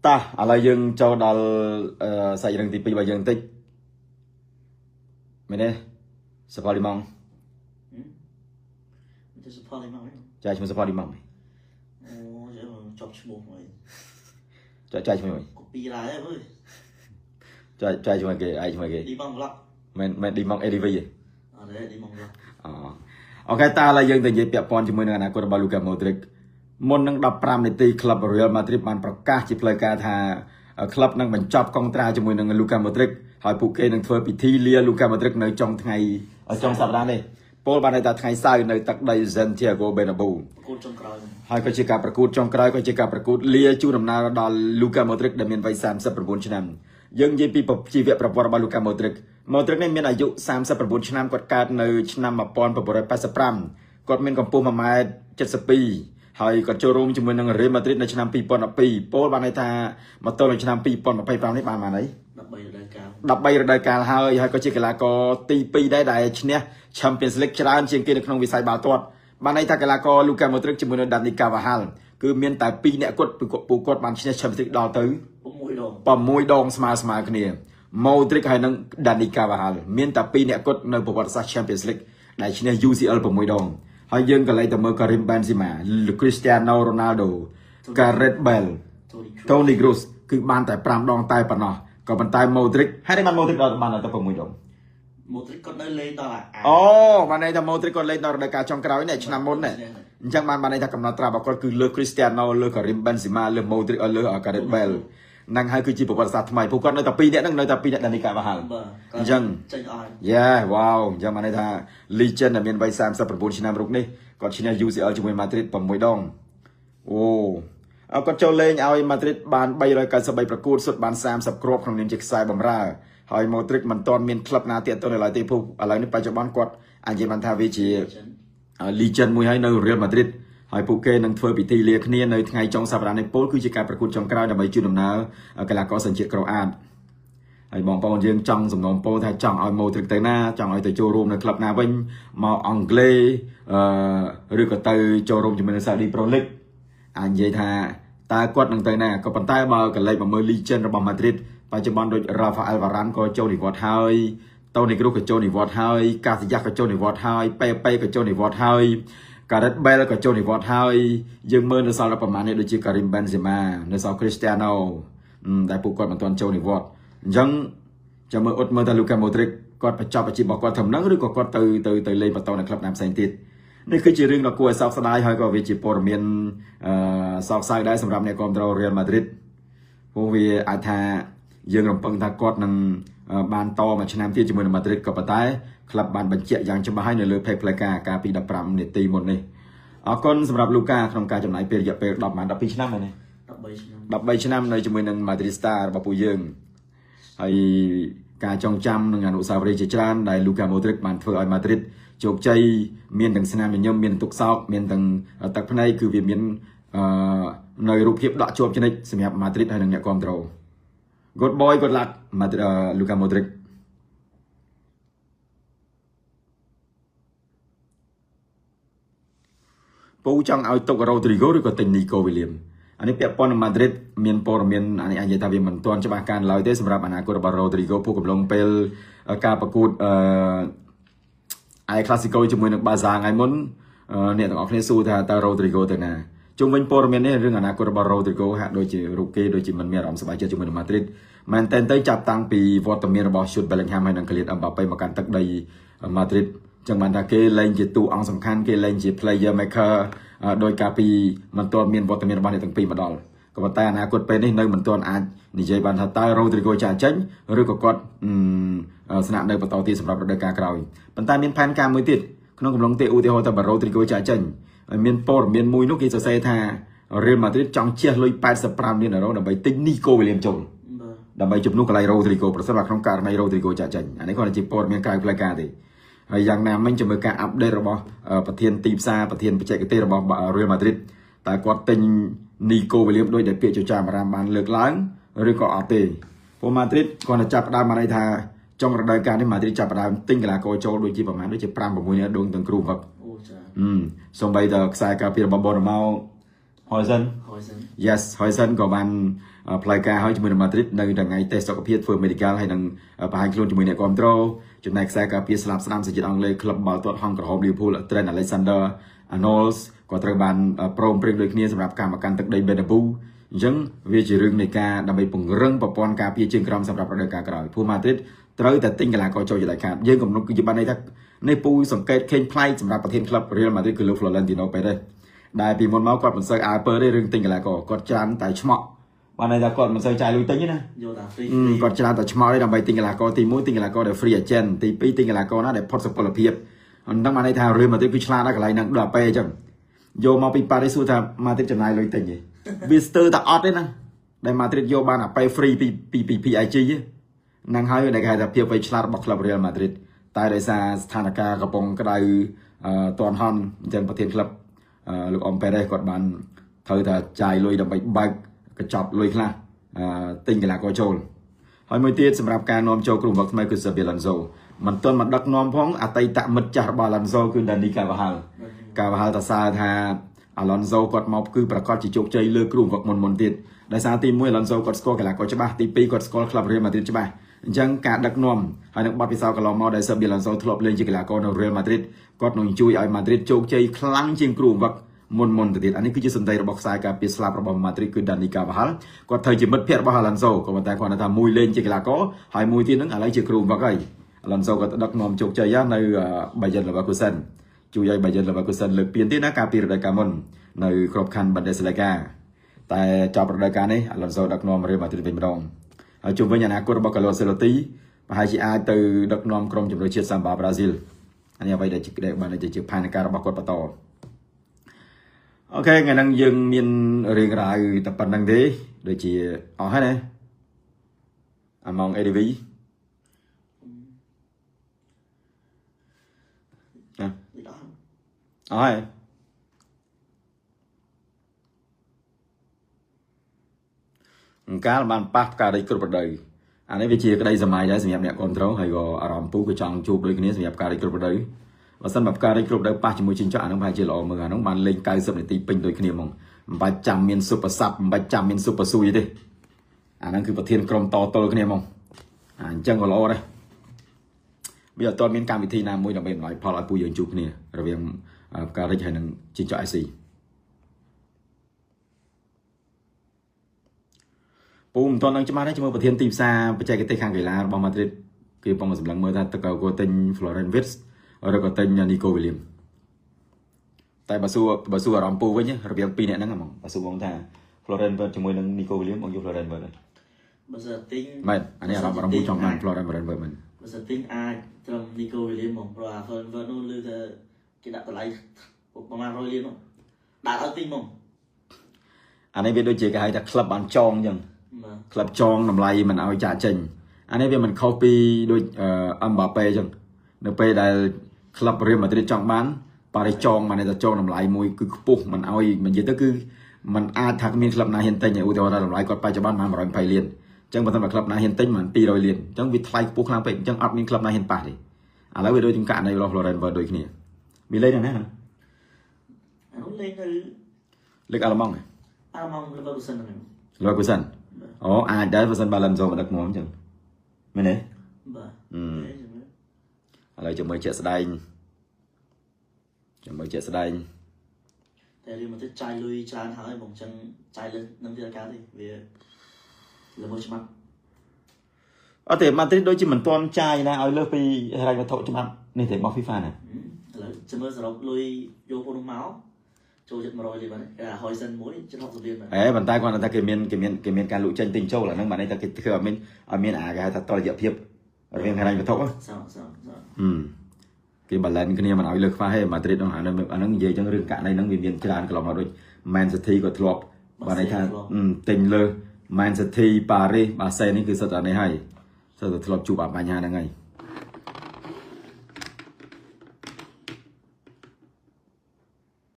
ta à là dương cho đào xây rừng thì bây giờ tích mày đây sắp đi mong chạy chúng sắp đi mong chạy chúng mày chạy chúng mày kì ai chúng mày kì mày đi mong ADV gì ok ta là dương thì dễ bẹp pon cho mình là cô đã Luka Modric môn năng đập pram đểตี club Real Madrid បានប្រកាសជាផ្លូវការថា club នឹងបញ្ចប់កុងត្រាជាមួយនឹង Luka Modric ហើយពួកគេនឹងធ្វើពិធីលា Luka Modric នៅចុងថ្ងៃចុងសប្តាហ៍នេះពលបានថាថ្ងៃសៅរ៍នៅទឹកដី Santiago Bernabeu ហើយក៏ជាការប្រកួតចុងក្រោយក៏ជាការប្រកួតលាជូនដំណើរដល់ Luka Modric ដែលមានវ័យ39ឆ្នាំយើងនិយាយពីជីវប្រវត្តិរបស់ Luka Modric នេះមានអាយុ39ឆ្នាំគាត់កើតនៅឆ្នាំ1985គាត់មានកម្ពស់ 1m72 ហើយគាត់ចូលរួមជាមួយនឹង Real Madrid នៅឆ្នាំ2012ពលបានន័យថាមកទល់នៅឆ្នាំ2025នេះបានអី13រដូវកាលហើយក៏ជាកីឡាករទី2ដែរដែលឈ្នះ Champions League ច្រើនជាងគេនៅក្នុងវិស័យបាល់ទាត់បានន័យថាកីឡាករ Luka Modric ជាមួយនឹង Dani Carvajal គឺមានតែ2នាក់គាត់ពួកគាត់បានឈ្នះ Champions League ដល់ទៅ6ដងស្មើគ្នា Modric ហើយនឹង Dani Carvajal មានតែ2នាក់គាត់នៅប្រវត្តិសាស្ត្រ Champions League ដែលឈ្នះ UCL 6ដងហើយយើងក៏លេខទៅមើល Karim Benzema Cristiano Ronaldo Gareth Bale Toni Kroos គឺបានតែ5ដងតែប៉ុណ្ណោះក៏ប៉ុន្តែ Modric ហើយបាន Modric ដល់បានទៅ6ដង Modric គាត់នៅលេងដល់អូបានន័យថា Modric គាត់លេងដល់រដូវកាលចុងក្រោយនេះឆ្នាំមុននេះអញ្ចឹងបានន័យថាកំណត់ត្រារបស់គាត់គឺលើ Cristiano លើ Karim Benzema លើ Modric លើ Gareth Bale នឹងហើយគឺជាប្រវត្តិសាស្ត្រថ្មីពួកគាត់នៅតែ2នាក់ហ្នឹងនៅតែ2នាក់Dani Carvajal អញ្ចឹងចេញអស់ Yeah wow អញ្ចឹងបានន័យថា Legend ដែលមានវ័យ39ឆ្នាំរូបនេះគាត់ឈ្នះ UCL ជាមួយ Madrid 6ដងអូគាត់ចូលលេងឲ្យ Madrid បាន393ប្រកួតសុទ្ធបាន30គ្រាប់ក្នុងនាមជាខ្សែបម្រើហើយ Modric មិនទាន់មានក្លឹបណាទៀតទៅនៅឡើយទេព្រោះឥឡូវនេះបច្ចុប្បន្នគាត់អាចនិយាយបានថាវាជា Legend មួយហើយនៅ Real Madrid ហើយពួកគេនឹងធ្វើពិធីលាគ្នានៅថ្ងៃចុងសប្តាហ៍នេះពលគឺជាការប្រកួតចុងក្រោយដើម្បីជូនដំណើរកីឡាករសញ្ជាតិក្រូអាតហើយបងប្អូនយើងចង់សំណូមពរថាចង់ឲ្យ Modric ទៅណាចង់ឲ្យទៅចូលរួមនៅក្លឹបណាវិញមកអង់គ្លេសឬក៏ទៅចូលរួមជាមួយនៅ Saudi Pro League អាចនិយាយថាតើគាត់នឹងទៅណាក៏ប៉ុន្តែបើកលេចមកមើល Legend របស់ Madrid បច្ចុប្បន្នដូច Rafael Varane ក៏ចូលនិវត្តន៍ហើយ Toni Kroos ក៏ចូលនិវត្តន៍ហើយ Casillas ក៏ចូលនិវត្តន៍ហើយ Pepe ក៏ចូលនិវត្តន៍ហើយGareth Bale ក៏ចូលនិវត្តន៍ហើយយើងមើលនៅសល់ប្រហែលនេះដូចជា Karim Benzema នៅសល់ Cristiano ដែលពួកគាត់មិនទាន់ចូលនិវត្តន៍អញ្ចឹងចាំមើលអ៊ុតមើលថា Luka Modric គាត់បញ្ចប់អាជីពរបស់គាត់ត្រឹមហ្នឹងឬក៏គាត់ទៅលេងបន្តនៅក្លឹបណាផ្សេងទៀតនេះគឺជារឿងដ៏គួរឲ្យសោកស្ដាយហើយក៏វាជាព័ត៌មានសោកសៅដែរសម្រាប់អ្នកគាំទ្រ Real Madrid ព្រោះវាអាចថាយើងរំពឹងថាគាត់នឹងបានតមួយឆ្នាំទៀតជាមួយនឹង Madrid ក៏ប៉ុន្តែក្លឹបបានបញ្ជាក់យ៉ាងច្បាស់ហើយនៅលើ page ផ្លូវការកាលពី15នាទីមុននេះអរគុណសម្រាប់ Luka ក្នុងការចំណាយពេលរយៈពេល12ឆ្នាំហើយនេះ13ឆ្នាំនៅជាមួយនឹង Madrid Star របស់ពួកយើងហើយការចងចាំនឹងអនុស្សាវរីយ៍ជាច្រើនដែល Luka Modric បានធ្វើឲ្យ Madrid ជោគជ័យមានទាំងស្នាមញញឹមមានទុកសោកមានទាំងទឹកភ្នែកគឺវាមាននៅរូបភាពដកជាប់ជានិច្ចសម្រាប់ Madrid ហើយនឹងអ្នកគាំទ្រ Good boy good luck Luka Modric ពូចង់ឲ្យទុក Rodrigo ឬក៏ទិញ Nico Williams អានេះពាក់ព័ន្ធនឹង Madrid មានព័ត៌មានអានេះអាចនិយាយថាវាមិនទាន់ច្បាស់ការឡើយទេសម្រាប់អនាគតរបស់ Rodrigo ពួកកំឡុងពេលការប្រកួតEl Clasico ជាមួយនឹង Barca ថ្ងៃមុនអ្នកទាំងអស់គ្នាសួរថាតើ Rodrigo ទៅណាជុំវិញព័ត៌មាននេះរឿងអនាគតរបស់ Rodrigo ហាក់ដូចជារូបគេដូចជាមិនមានអារម្មណ៍សប្បាយចិត្តជាមួយនឹង Madrid មែនតែនទៅចាប់តាំងពីវត្តមានរបស់ Jude Bellingham ហើយនិង Kylian Mbappe មកកាន់ទឹកដី Madrid ចឹងបានថាគេលែងជាតួអង្គសំខាន់គេលែងជា player maker ដោយការពីមិនទាន់មានវត្តមានរបស់អ្នកទាំងពីរមកដល់ក៏ប៉ុន្តែអនាគតពេលនេះនៅមិនទាន់អាចនិយាយបានថាតើ Rodrigo ចាចេញឬក៏គាត់ស្នាក់នៅបន្តទៀតសម្រាប់រដូវកាលក្រោយប៉ុន្តែមានផែនការមួយទៀតក្នុងកំឡុងទេឧទាហរណ៍ថាបើ Rodrigo ចាចេញមានព័ត៌មានមួយនោះគេសរសេរថា Real Madrid ចង់ជះលុយ85លាន€ដើម្បីទិញ Nico Williams ចូលដើម្បីជំនួសកន្លែង Rodrigo ប្រសិនបើក្នុងករណី Rodrigo ចាចេញអានេះគាត់ជាព័ត៌មានក្រៅផ្លូវការទេហើយយ៉ាងណាមិញចាំមើលការអាប់ដេតរបស់ប្រធានទីផ្សារប្រធានបច្ចេកទេសរបស់ Real Madrid តើគាត់ទិញ Nico Williams ដោយដែលពាក្យចចាមអារាមបានលើកឡើងឬក៏អត់ទេព្រោះ Madrid គាត់ទៅចាប់ផ្ដើមមកន័យថាចុងរដូវកាលនេះ Madrid ចាប់ផ្ដើមទិញកីឡាករចូលដូចជាប្រហែលដូចជា 5-6 នាក់ដងទាំងគ្រូវឹកសូម្បីតែខ្សែការពាររបស់ Bournemouth Hoyson Yes Hoyson ក៏បាន ផ្លូវការហើយជាមួយនឹង Madrid នៅថ្ងៃតេស្តសុខភាពធ្វើ medical ហើយនឹងបង្ហាញខ្លួនជាមួយអ្នកគ្រប់គ្រងចំណែកខ្សែការពារស្លាប់ស្នាមសេចក្ដីអង់គ្លេសក្លឹបបាល់ទាត់ហង្សក្រហម Liverpool Trent Alexander-Arnold ក៏ត្រូវបានព្រមព្រៀងដូចគ្នាសម្រាប់ការមកកាន់ទឹកដី Bernabeu អញ្ចឹងវាជារឿងនៃការដើម្បីពង្រឹងប្រព័ន្ធការពារជើងក្រោមសម្រាប់រដូវកាលក្រោយព្រោះ Madrid ត្រូវតែទិញកីឡាករចូលជាដាច់ខាតយើងកំណត់គឺជាបានន័យថានេះពូសង្កេតឃើញប្លែកសម្រាប់ប្រធានក្លឹប Real Madrid គឺលោក Florentino Perez ដែលពីមុនមកគាត់មិនសូវអើពើទេរឿងទិញកីឡាករគាត់ច្រើនតែឆ្មក់បានន័យថាគាត់មិនសូវចាយលុយទិញទេណា យកតា free គាត់ច្រើនតែឆ្មក់ទេដើម្បីទិញកីឡាករទី1ទិញកីឡាករដែល free agent ទី2ទិញកីឡាករណាដែលផុតសុពលភាពអញ្ចឹងបានន័យថា Real Madrid គឺឆ្លាតដល់កន្លែងហ្នឹងដល់ពេលអញ្ចឹងយកមកពី Paris សួរថា Madrid ចំណាយលុយទិញទេវាស្ទើរតែអត់ទេណាដែល Madrid យកបានអាប៉េ free ពី PIG ហ្នឹងហើយដែលគេហៅថាភាពវៃឆ្លាតរបស់ក្លឹប Real Madrid តែដោយសារស្ថានភាពកំពុងក្តៅតន់ហន់អញ្ចឹងប្រធានក្លឹបលោកអ៊ំប៉េរ៉េសគាត់បានត្រូវតែចាយលុយដើម្បីបើកកញ្ចប់លុយខ្លះទិញកីឡាករចូលហើយមួយទៀតសម្រាប់ការនាំចូលក្រុមវឹកថ្មីគឺ Xabi Alonso មិនទាន់មកដឹកនាំផងអតីតមិត្តចាស់របស់ Alonso គឺ Dani Carvajal តសារថា Alonso គាត់មកគឺប្រកាសជាជោគជ័យលើក្រុមវឹកមុនទៀតដោយសារទី1 Alonso គាត់ស្គាល់កីឡាករច្បាស់ទី2គាត់ស្គាល់ក្លឹប Real Madrid ច្បាស់អញ្ចឹងការដឹកនាំហើយនឹងបទពិសោធន៍កន្លងមកដែល Xabi Alonso ធ្លាប់លេងជាកីឡាករនៅ Real Madrid គាត់នឹងជួយឲ្យ Madrid ជោគជ័យខ្លាំងជាងក្រុមវឹកមុនទៅទៀតអានេះគឺជាសម្ដីរបស់ខ្សែការពារស្លាប់របស់ Madrid គឺ Dani Carvajal គាត់ត្រូវជាមិត្តភក្តិរបស់ Alonso ក៏ប៉ុន្តែគាត់ថាមួយលេងជាកីឡាករហើយមួយទៀតហ្នឹងឥឡូវជាក្រុមវឹកហើយ Alonso ក៏ដឹកនាំជោគជ័យនៅ Bayer Leverkusen ជួយឲ្យ Bayer Leverkusen លើកពានទៀតណាកាលពីរដូវកាលមុននៅក្របខ័ណ្ឌ Bundesliga តែចប់រដូវកាលនេះ Alonso ដឹកនាំ Real Madrid វិញម្ដងហើយជុំវិញអនាគតរបស់ Carlo Ancelotti ប្រហែលជាអាចទៅដឹកនាំក្រុមជម្រើសជាតិ Samba Brazil អានេះអ្វីដែលបានជាផែនការរបស់គាត់បន្តអូខេថ្ងៃហ្នឹងយើងមានរឿងរ៉ាវតែប៉ុណ្្នឹងទេដូចជាអស់ហើយណាអាម៉ោង ADV ណាអស់ហើយអង្ការបានប៉ះផ្ការីគ្រប់រដូវអានេះវាជាក្តីសម័យដែរសម្រាប់អ្នកគ្រប់គ្រងហើយក៏អារម្មណ៍ពូក៏ចង់ជួបដូចគ្នាសម្រាប់ផ្ការីគ្រប់រដូវបើសិនបើផ្ការីគ្រប់រដូវប៉ះជាមួយជិញ្ចក់អានោះប្រហែលជាល្អមើលអានោះបានលេង90នាទីពេញដូចគ្នាហ្មងមិនបាច់ចាំមានស៊ុបប្រសាប់មិនបាច់ចាំមានស៊ុបប្រស៊ុយទេអាហ្នឹងគឺប្រធានក្រុមតទល់គ្នាហ្មងអញ្ចឹងក៏ល្អដែរវាអត់ទាន់មានកម្មវិធីណាមួយដើម្បីបំលែងផលឲ្យពូយើងជួបគ្នារវាងផ្ការីកហើយនឹងជិញ្ចក់ IC ពូមិនទាន់នឹងច្បាស់ទេជាមួយប្រធានទីផ្សារបច្ចេកទេសខាងកីឡារបស់ Madrid គេបងសម្លឹងមើលថាទឹកក៏ទិញ Florian Wirtz ឬក៏ទិញ Nico Williams តែបើសួរអារម្មណ៍ពូវិញរវាងពីរអ្នកហ្នឹងហ្មងបើសួរបងថា Florian Wirtz ជាមួយនឹង Nico Williams បងយក Florian Wirtz បើសិនទិញមែនអានេះអារម្មណ៍ពូចង់បាន Florian Wirtz មែនបើសិនទិញអាចត្រឹម Nico Williams ហ្មងព្រោះអា Florian Wirtz នោះលើថាគេដាក់តម្លៃប្រហែល100លាននោះដាក់ឲ្យទិញហ្មងអានេះវាដូចជាគេហៅថាក្លឹបបានចងអញ្ចឹងក្លឹបចងតម្លៃមិនឲ្យចាក់ចេញអានេះវាមិនខុសពីដូចMbappéអញ្ចឹងនៅពេលដែលក្លឹប Real Madrid ចង់បានប៉ារីសចងបានតែចងតម្លៃមួយគឺខ្ពស់មិនឲ្យនិយាយទៅគឺมันអាចថាមានក្លឹបណាហ៊ានទិញឧទាហរណ៍ថាតម្លៃគាត់បច្ចុប្បន្នបាន120លានអញ្ចឹងបើមិនក្លឹបណាហ៊ានទិញបាន200លានអញ្ចឹងវាថ្លៃខ្ពស់ខ្លាំងពេកអញ្ចឹងអត់មានក្លឹបណាហ៊ានប៉ះទេឥឡូវវាដូចជាករណីរបស់ Florent Wirtz ដូចគ្នាមានលេខណាអានោះលេខនៅលេខអាឡឺម៉ង់Leverkusen ហ្នឹង Leverkusen អូអាចដែរបើសិន Alonso មកដឹកនាំអញ្ចឹងមែនទេបាទឥឡូវចាំមើលជាក់ស្ដែងតែរឿងមកទៅចាយលុយច្រើនហើយបងចឹងចាយលើនឹងទៀតការទេវាលើមើលច្បាប់អត់ទេ Madrid ដូចជាមិនទាន់ចាយណាឲ្យលើសពីហិរញ្ញវត្ថុច្បាប់នេះទេរបស់ FIFA ណាឥឡូវចាំមើលសរុបលុយយកពួកនោះមកចូលចិត្ត100លានបាទគេថា Horizon 1ចិត្ត60លានបាទប៉ុន្តែគាត់ថាគេមានការលក់ចេញទិញចូលអាហ្នឹងបានន័យថាគេធ្វើឲ្យមានអាគេហៅថាតលយៈភាពរវាងហិរញ្ញវត្ថុគេ balance គ្នាមិនឲ្យលើខ្វះទេ Madrid ហ្នឹងអាហ្នឹងនិយាយចឹងរឿងករណីហ្នឹងវាមានច្រើនកន្លងមកដូច Man City ក៏ធ្លាប់បានន័យថាទិញលើ Man City Paris Barca នេះគឺសិតតែនេះហើយសិតតែធ្លាប់ជួបបញ្ហាហ្នឹងហើយ